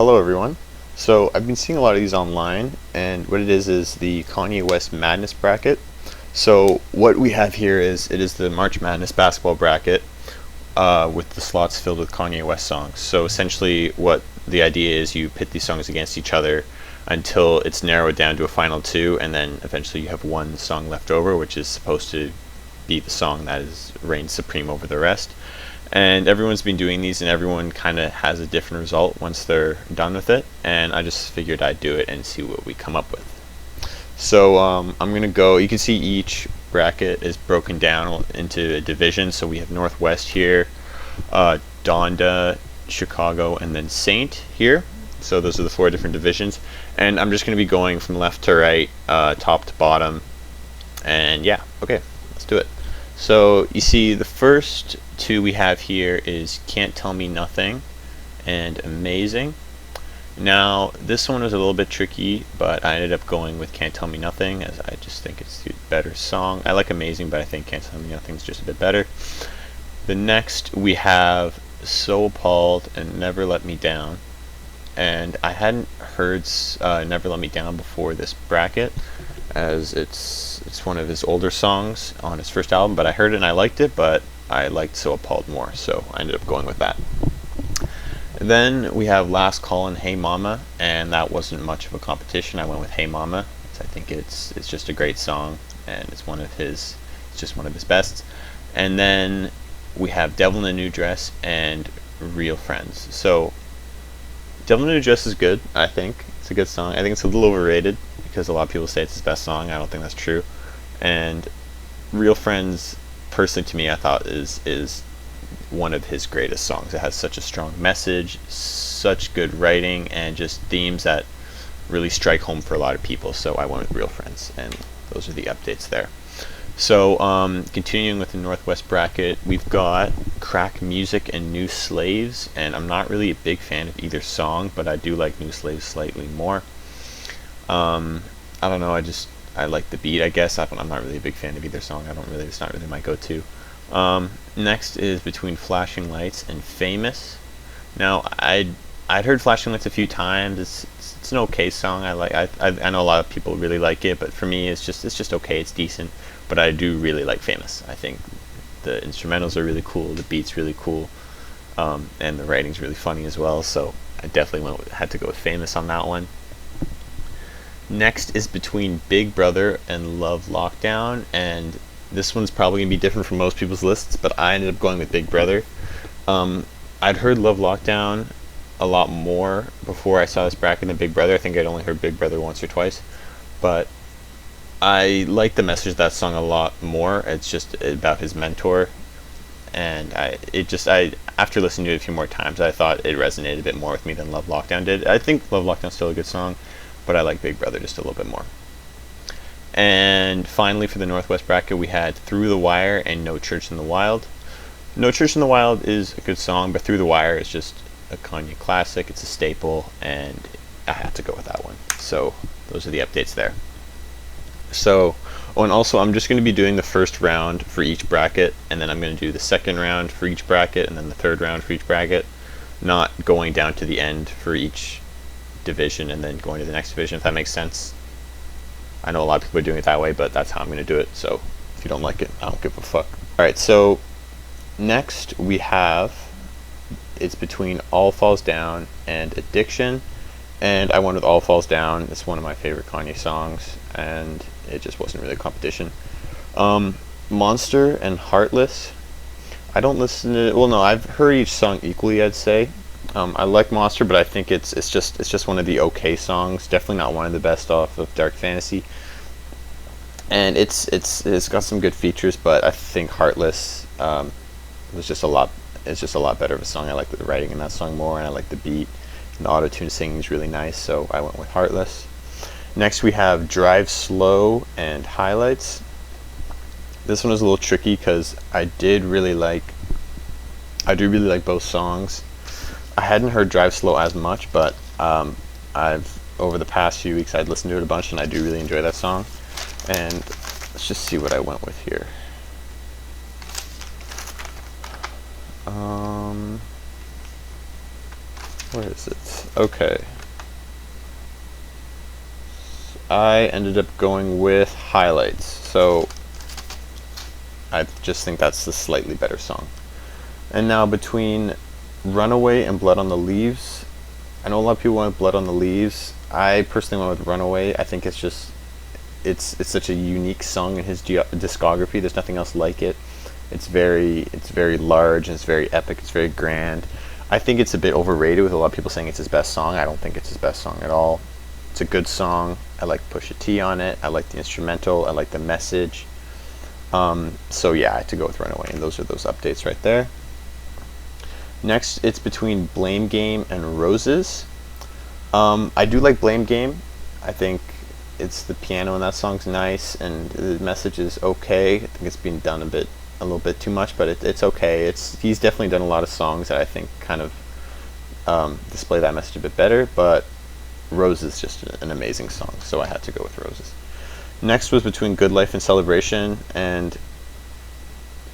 Hello everyone. So I've been seeing a lot of these online, and what it is the Kanye West Madness bracket. So what we have here is it is the March Madness basketball bracket with the slots filled with Kanye West songs. So essentially, what the idea is, you pit these songs against each other until it's narrowed down to a final two, and then eventually you have one song left over, which is supposed to be the song that is reigns supreme over the rest. And everyone's been doing these, and everyone kind of has a different result once they're done with it. And I just figured I'd do it and see what we come up with. So I'm gonna go. You can see each bracket is broken down into a division. So we have Northwest here, Donda, Chicago, and then Saint here. So those are the four different divisions. And I'm just gonna be going from left to right, top to bottom. And yeah, okay, let's do it. So you see the first two we have here is Can't Tell Me Nothing and Amazing. Now this one was a little bit tricky, but I ended up going with Can't Tell Me Nothing, as I just think it's the better song. I like Amazing, but I think Can't Tell Me Nothing is just a bit better. The next we have So Appalled and Never Let Me Down. And I hadn't heard Never Let Me Down before this bracket, as it's one of his older songs on his first album, but I heard it and I liked it, but I liked So Appalled more, so I ended up going with that. Then we have Last Call and Hey Mama, and that wasn't much of a competition. I went with Hey Mama, because I think it's just a great song, and it's just one of his best. And then we have Devil in a New Dress and Real Friends. So Devil in a New Dress is good, I think. It's a good song. I think it's a little overrated, because a lot of people say it's his best song. I don't think that's true. And Real Friends, personally to me, I thought is one of his greatest songs. It has such a strong message, such good writing, and just themes that really strike home for a lot of people. So I went with Real Friends, and those are the updates there. So continuing with the Northwest bracket, we've got Crack Music and New Slaves, and I'm not really a big fan of either song, but I do like New Slaves slightly more. I don't know, I like the beat, I guess. I'm not really a big fan of either song. It's not really my go-to. Next is between Flashing Lights and Famous. Now, I'd heard Flashing Lights a few times. It's an okay song. I know a lot of people really like it, but for me, it's just okay. It's decent, but I do really like Famous. I think the instrumentals are really cool, the beat's really cool, and the writing's really funny as well. So I definitely had to go with Famous on that one. Next is between Big Brother and Love Lockdown, and this one's probably going to be different from most people's lists, but I ended up going with Big Brother. I'd heard Love Lockdown a lot more before I saw this bracket than Big Brother. I think I'd only heard Big Brother once or twice, but I like the message of that song a lot more. It's just about his mentor, and after listening to it a few more times, I thought it resonated a bit more with me than Love Lockdown did. I think Love Lockdown's still a good song, but I like Big Brother just a little bit more. And finally, for the Northwest bracket, we had Through the Wire and No Church in the Wild. No Church in the Wild is a good song, but Through the Wire is just a Kanye classic. It's a staple, and I had to go with that one. So those are the updates there. So, and also I'm just going to be doing the first round for each bracket, and then I'm going to do the second round for each bracket, and then the third round for each bracket, not going down to the end for each division and then going to the next division, if that makes sense. I know a lot of people are doing it that way, but that's how I'm going to do it. So if you don't like it, I don't give a fuck. Alright, so next we have, it's between All Falls Down and Addiction, and I went with All Falls Down. It's one of my favorite Kanye songs, and it just wasn't really a competition. Monster and Heartless, I don't listen to, well no, I've heard each song equally, I'd say. I like Monster, but I think it's just one of the okay songs. Definitely not one of the best off of Dark Fantasy. And it's got some good features, but I think Heartless was just a lot. It's just a lot better of a song. I like the writing in that song more, and I like the beat. And the auto-tune singing is really nice, so I went with Heartless. Next we have Drive Slow and Highlights. This one is a little tricky because I do really like both songs. I hadn't heard Drive Slow as much, but over the past few weeks I'd listened to it a bunch, and I do really enjoy that song. And let's just see what I went with here. Where is it? Okay. I ended up going with Highlights. So I just think that's the slightly better song. And now between Runaway and Blood on the Leaves, I know a lot of people went with Blood on the Leaves. I personally went with Runaway. I think it's such a unique song in his discography. There's nothing else like it. It's very large and it's very epic. It's very grand. I think it's a bit overrated with a lot of people saying it's his best song. I don't think it's his best song at all. It's a good song. I like Pusha T on it. I like the instrumental. I like the message. So yeah, I had to go with Runaway, and those are those updates right there. Next, it's between Blame Game and Roses. I do like Blame Game. I think it's the piano in that song's nice, and the message is okay. I think it's been done a little bit too much, but it's okay. He's definitely done a lot of songs that I think kind of display that message a bit better, but Roses is just an amazing song, so I had to go with Roses. Next was between Good Life and Celebration, and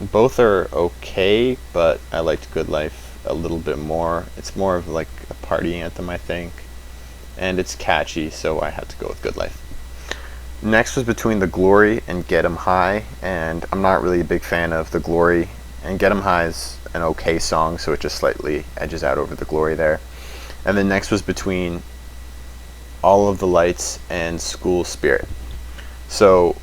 both are okay, but I liked Good Life a little bit more. It's more of like a party anthem, I think, and it's catchy, so I had to go with Good Life. Next was between The Glory and Get 'Em High, and I'm not really a big fan of The Glory, and Get 'Em High is an okay song, so it just slightly edges out over The Glory there. And then next was between All of the Lights and School Spirit. So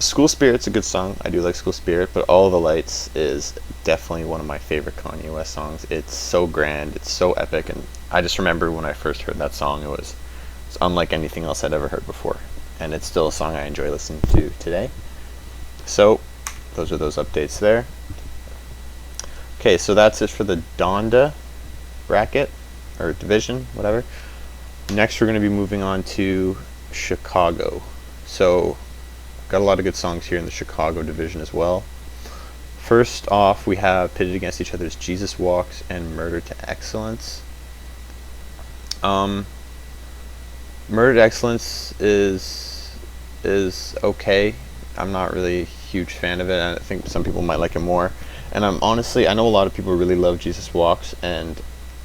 School Spirit's a good song. I do like School Spirit, but All of the Lights is definitely one of my favorite Kanye West songs. It's so grand, it's so epic, and I just remember when I first heard that song, it's unlike anything else I'd ever heard before, and it's still a song I enjoy listening to today. So those are those updates there. Okay, so that's it for the Donda bracket, or division, whatever. Next we're going to be moving on to Chicago. So got a lot of good songs here in the Chicago division as well. First off, we have pitted against each other's Jesus Walks and Murder to Excellence. Murder to Excellence is okay. I'm not really a huge fan of it. I think some people might like it more. And I know a lot of people really love Jesus Walks, and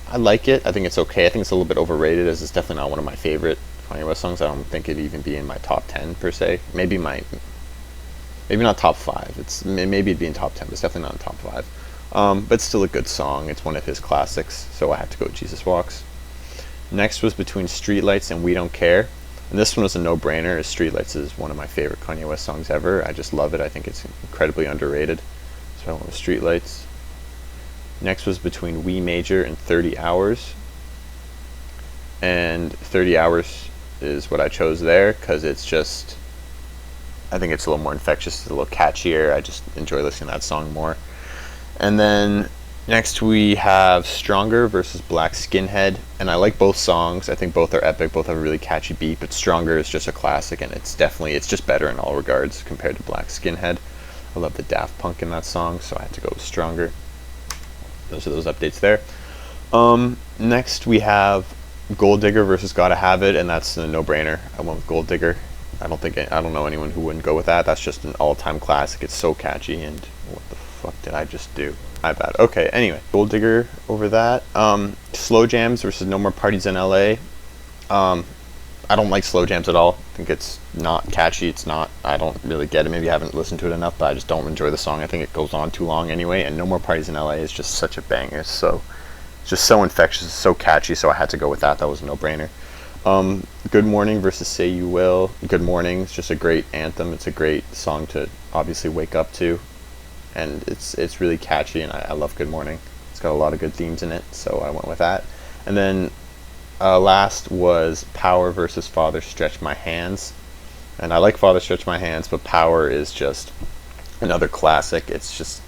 I like it. I think it's okay. I think it's a little bit overrated, as it's definitely not one of my favorite Kanye West songs. I don't think it'd even be in my top 10 per se. Maybe not top 5. Maybe it'd be in top 10, but it's definitely not in top 5. But it's still a good song. It's one of his classics, so I had to go with Jesus Walks. Next was between Streetlights and We Don't Care, and this one was a no-brainer, as Streetlights is one of my favorite Kanye West songs ever. I just love it. I think it's incredibly underrated, so I went with Streetlights. Next was between We Major and 30 Hours, and 30 Hours is what I chose there because I think it's a little more infectious, it's a little catchier. I just enjoy listening to that song more. And then next we have Stronger versus Black Skinhead, and I like both songs. I think both are epic, both have a really catchy beat, but Stronger is just a classic, and it's just better in all regards compared to Black Skinhead. I love the Daft Punk in that song, so I had to go with Stronger. Those are those updates there. Next we have Gold Digger versus Gotta Have It, and that's a no-brainer. I went with Gold Digger. I don't know anyone who wouldn't go with that. That's just an all-time classic. It's so catchy, and what the fuck did I just do? My bad. Okay, anyway, Gold Digger over that. Slow Jams versus No More Parties in LA. I don't like Slow Jams at all. I think it's not catchy. I don't really get it. Maybe I haven't listened to it enough, but I just don't enjoy the song. I think it goes on too long anyway, and No More Parties in LA is just such a banger. So it's just so infectious, so catchy, so I had to go with that. That was a no-brainer. Good Morning versus Say You Will. Good Morning is just a great anthem. It's a great song to obviously wake up to, and it's really catchy, and I love Good Morning. It's got a lot of good themes in it, so I went with that. And then last was Power versus Father Stretch My Hands, and I like Father Stretch My Hands, but Power is just another classic. It's just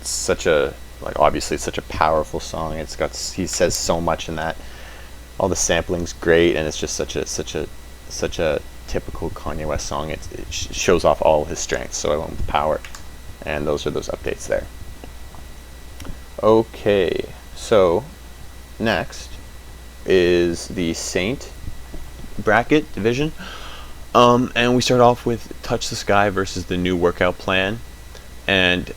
obviously it's such a powerful song. He says so much in that. All the sampling's great, and it's just such a typical Kanye West song. It shows off all his strengths, so I went with Power, and those are those updates there. Okay, so next is the Saint bracket division, and we start off with Touch the Sky versus the New Workout Plan, and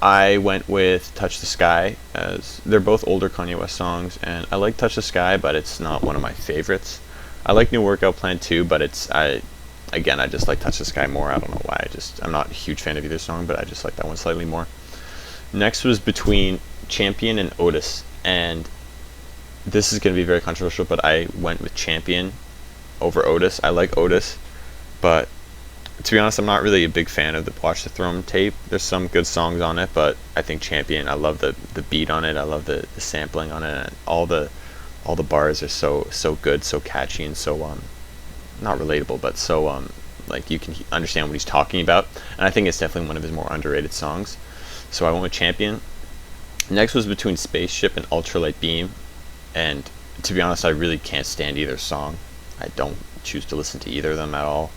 I went with Touch the Sky, as they're both older Kanye West songs, and I like Touch the Sky, but it's not one of my favorites. I like New Workout Plan too, but I just like Touch the Sky more. I don't know why. I'm not a huge fan of either song, but I just like that one slightly more. Next was between Champion and Otis, and this is going to be very controversial, but I went with Champion over Otis. I like Otis, but to be honest, I'm not really a big fan of the Watch the Throne tape. There's some good songs on it, but I think Champion, I love the beat on it. I love the sampling on it. And all the bars are so good, so catchy, and so not relatable, but so like you can understand what he's talking about. And I think it's definitely one of his more underrated songs. So I went with Champion. Next was between Spaceship and Ultralight Beam, and to be honest, I really can't stand either song. I don't choose to listen to either of them at all.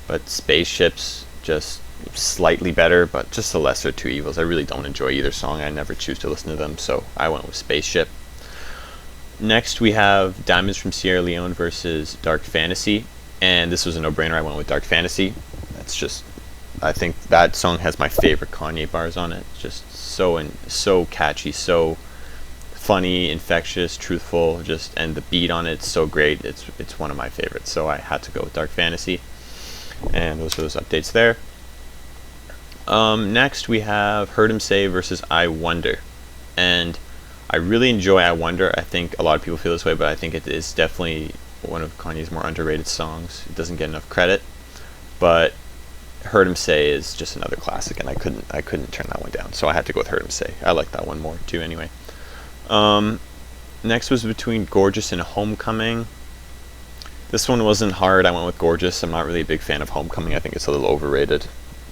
But Spaceship's just slightly better, but just the lesser two evils. I really don't enjoy either song. I never choose to listen to them, so I went with Spaceship. Next we have Diamonds from Sierra Leone versus Dark Fantasy, and this was a no-brainer. I went with Dark Fantasy. I think that song has my favorite Kanye bars on it. It's just so catchy, so funny, infectious, truthful, and the beat on it's so great. It's one of my favorites, so I had to go with Dark Fantasy. And those are those updates there. Next we have Heard Him Say versus I Wonder, and I really enjoy I Wonder. I think a lot of people feel this way, but I think it is definitely one of Kanye's more underrated songs. It doesn't get enough credit, but Heard Him Say is just another classic, and I couldn't turn that one down, so I had to go with Heard Him Say. I like that one more too anyway. Next was between Gorgeous and Homecoming. This one wasn't hard. I went with Gorgeous. I'm not really a big fan of Homecoming. I think it's a little overrated.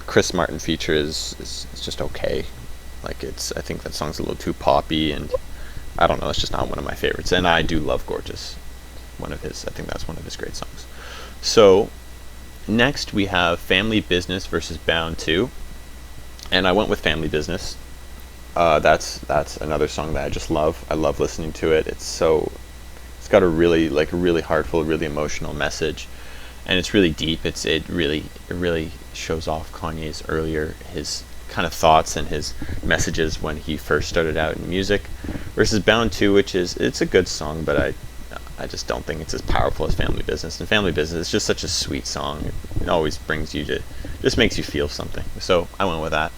Chris Martin feature is just okay. I think that song's a little too poppy, and I don't know. It's just not one of my favorites. And I do love Gorgeous. I think that's one of his great songs. So next we have Family Business versus Bound 2, and I went with Family Business. That's another song that I just love. I love listening to it. It's got a really heartful, really emotional message, and it's really deep. It really shows off Kanye's his kind of thoughts and his messages when he first started out in music, versus Bound 2, it's a good song, but I just don't think it's as powerful as Family Business. And Family Business is just such a sweet song. It always just makes you feel something. So I went with that.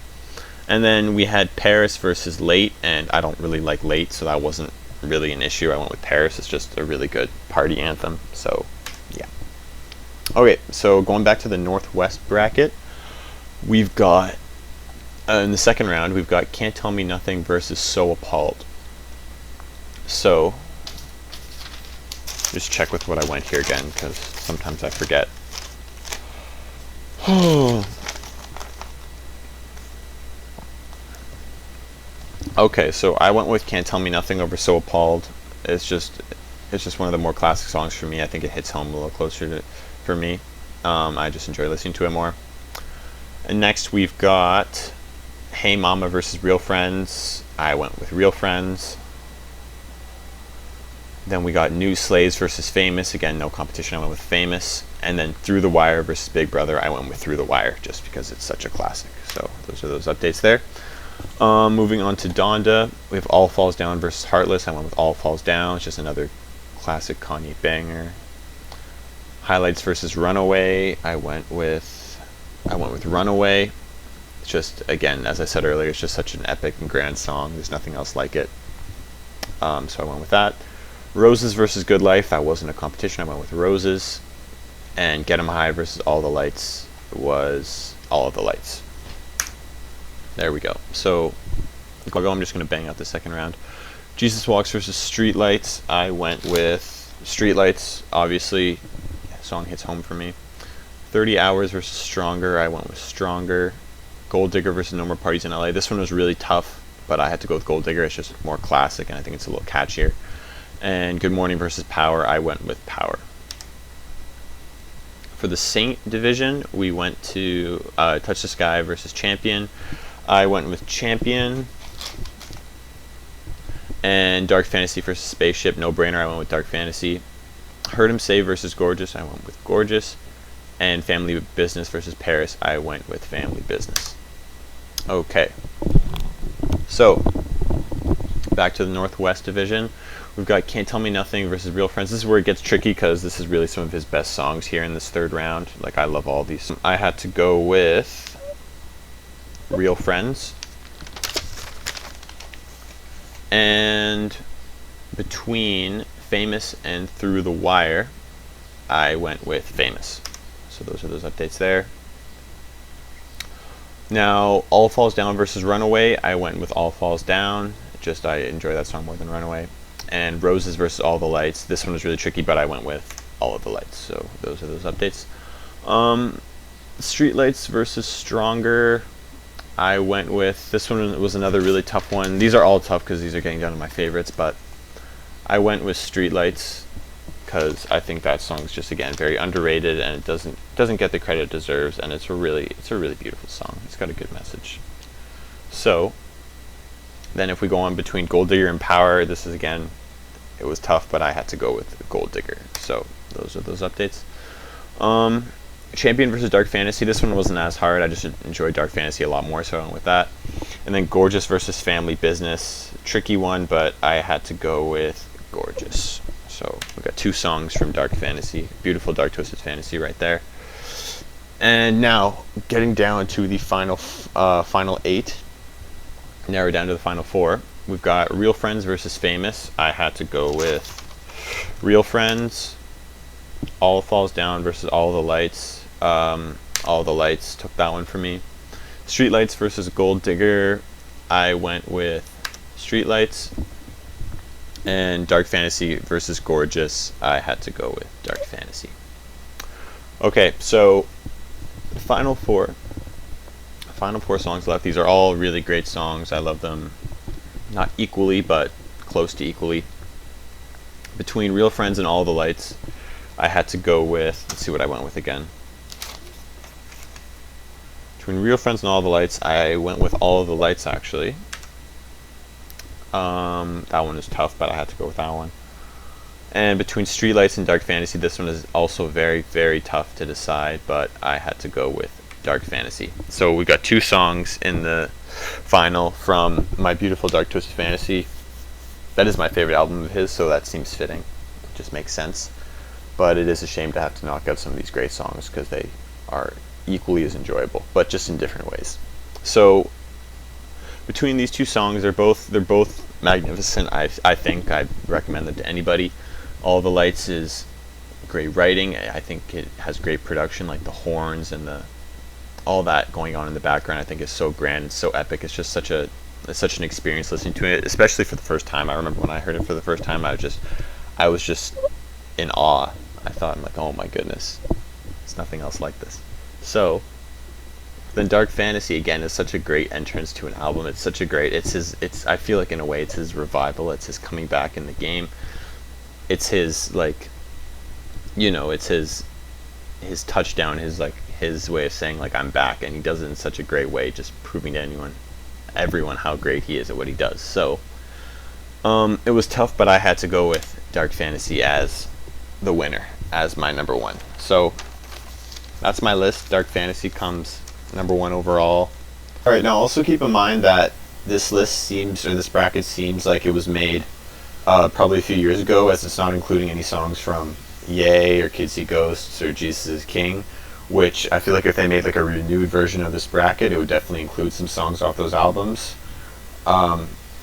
And then we had Paris versus Late, and I don't really like Late, so that wasn't really an issue. I went with Paris. It's just a really good party anthem. So yeah. Okay, so going back to the Northwest bracket, we've got in the second round we've got Can't Tell Me Nothing versus So Appalled. So just check with what I went here again, because sometimes I forget. Okay, so I went with Can't Tell Me Nothing over So Appalled. It's just one of the more classic songs for me. I think it hits home a little closer for me. I just enjoy listening to it more. And next we've got Hey Mama versus Real Friends. I went with Real Friends. Then we got New Slaves versus Famous. Again, no competition. I went with Famous. And then Through the Wire versus Big Brother. I went with Through the Wire just because it's such a classic. So those are those updates there. Moving on to Donda, we have All Falls Down versus Heartless. I went with All Falls Down. It's just another classic Kanye banger. Highlights versus Runaway. I went with Runaway. It's just, again, as I said earlier, it's just such an epic and grand song. There's nothing else like it. So I went with that. Roses versus Good Life. That wasn't a competition. I went with Roses. And Get 'Em High versus All the Lights was All of the Lights. There we go. So I'm just going to bang out the second round. Jesus Walks versus Streetlights. I went with Streetlights. Obviously, that song hits home for me. 30 Hours versus Stronger. I went with Stronger. Gold Digger versus No More Parties in LA. This one was really tough, but I had to go with Gold Digger. It's just more classic, and I think it's a little catchier. And Good Morning versus Power. I went with Power. For the Saint division, we went to Touch the Sky versus Champion. I went with Champion. And Dark Fantasy versus Spaceship, no brainer. I went with Dark Fantasy. Heard Him Say versus Gorgeous. I went with Gorgeous. And Family Business versus Paris. I went with Family Business. Okay. So, back to the Northwest Division. We've got Can't Tell Me Nothing versus Real Friends. This is where it gets tricky because this is really some of his best songs here in this third round. Like, I love all these. I had to go with Real Friends. And between Famous and Through the Wire, I went with Famous. So those are those updates there. Now, All Falls Down versus Runaway, I went with All Falls Down. Just, I enjoy that song more than Runaway. And Roses versus All the Lights. This one was really tricky, but I went with All of the Lights. So those are those updates. Streetlights versus Stronger, I went with, this one was another really tough one. These are all tough because these are getting down to my favorites, but I went with Streetlights because I think that song's just, again, very underrated, and it doesn't get the credit it deserves, and it's a really beautiful song. It's got a good message. So then if we go on between Gold Digger and Power, this is, again, it was tough, but I had to go with Gold Digger. So those are those updates. Champion versus Dark Fantasy, this one wasn't as hard. I just enjoyed Dark Fantasy a lot more, so I went with that. And then Gorgeous versus Family Business, tricky one, but I had to go with Gorgeous. So we got two songs from Dark Fantasy, beautiful Dark Twisted Fantasy right there. And now getting down to the final 8, narrow down to the final 4. We've got Real Friends versus Famous. I had to go with Real Friends. All Falls Down versus All the Lights. All the Lights took that one for me. Streetlights versus Gold Digger, I went with Streetlights. And Dark Fantasy versus Gorgeous, I had to go with Dark Fantasy. Okay, so final four songs left. These are all really great songs. I love them, not equally, but close to equally. Between Real Friends and All the Lights, I had to go with, let's see what I went with again. Between Real Friends and All the Lights, I went with All of the Lights, actually. That one is tough, but I had to go with that one. And between Streetlights and Dark Fantasy, this one is also very, very tough to decide, but I had to go with Dark Fantasy. So we got two songs in the final from My Beautiful Dark Twisted Fantasy. That is my favorite album of his, so that seems fitting. It just makes sense. But it is a shame to have to knock out some of these great songs because they are equally as enjoyable, but just in different ways. So between these two songs, they're both magnificent. I think I'd recommend them to anybody. All the Lights is great writing. I think it has great production, like the horns and all that going on in the background. I think is so grand and so epic. It's just such an experience listening to it, especially for the first time. I remember when I heard it for the first time, I was just in awe. I thought, I'm like, oh my goodness, there's nothing else like this. So then Dark Fantasy, again, is such a great entrance to an album. It's such a great, I feel like in a way it's his revival. It's his coming back in the game. It's his, like, you know, it's his touchdown, his way of saying, like, I'm back, and he does it in such a great way, just proving to everyone how great he is at what he does. So it was tough, but I had to go with Dark Fantasy as the winner, as my number one. So that's my list. Dark Fantasy comes number one overall. Alright, now also keep in mind that this bracket seems like it was made probably a few years ago, as it's not including any songs from Yay or Kids See Ghosts or Jesus is King, which I feel like if they made like a renewed version of this bracket, it would definitely include some songs off those albums.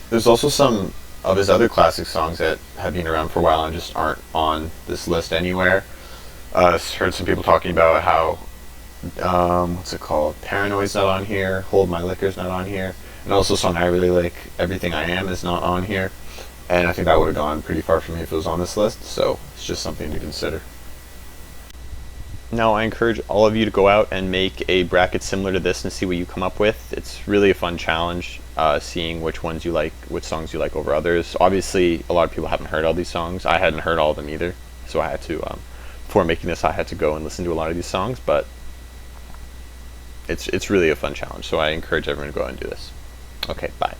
There's also some of his other classic songs that have been around for a while and just aren't on this list anywhere. I've heard some people talking about how what's it called? Paranoid's not on here. Hold My Liquor's not on here. And also a song I really like, Everything I Am, is not on here. And I think that would have gone pretty far for me if it was on this list. So it's just something to consider. Now I encourage all of you to go out and make a bracket similar to this and see what you come up with. It's really a fun challenge, seeing which songs you like over others. Obviously, a lot of people haven't heard all these songs. I hadn't heard all of them either. So I had to, before making this, I had to go and listen to a lot of these songs. But it's really a fun challenge, so I encourage everyone to go out and do this. Okay, bye.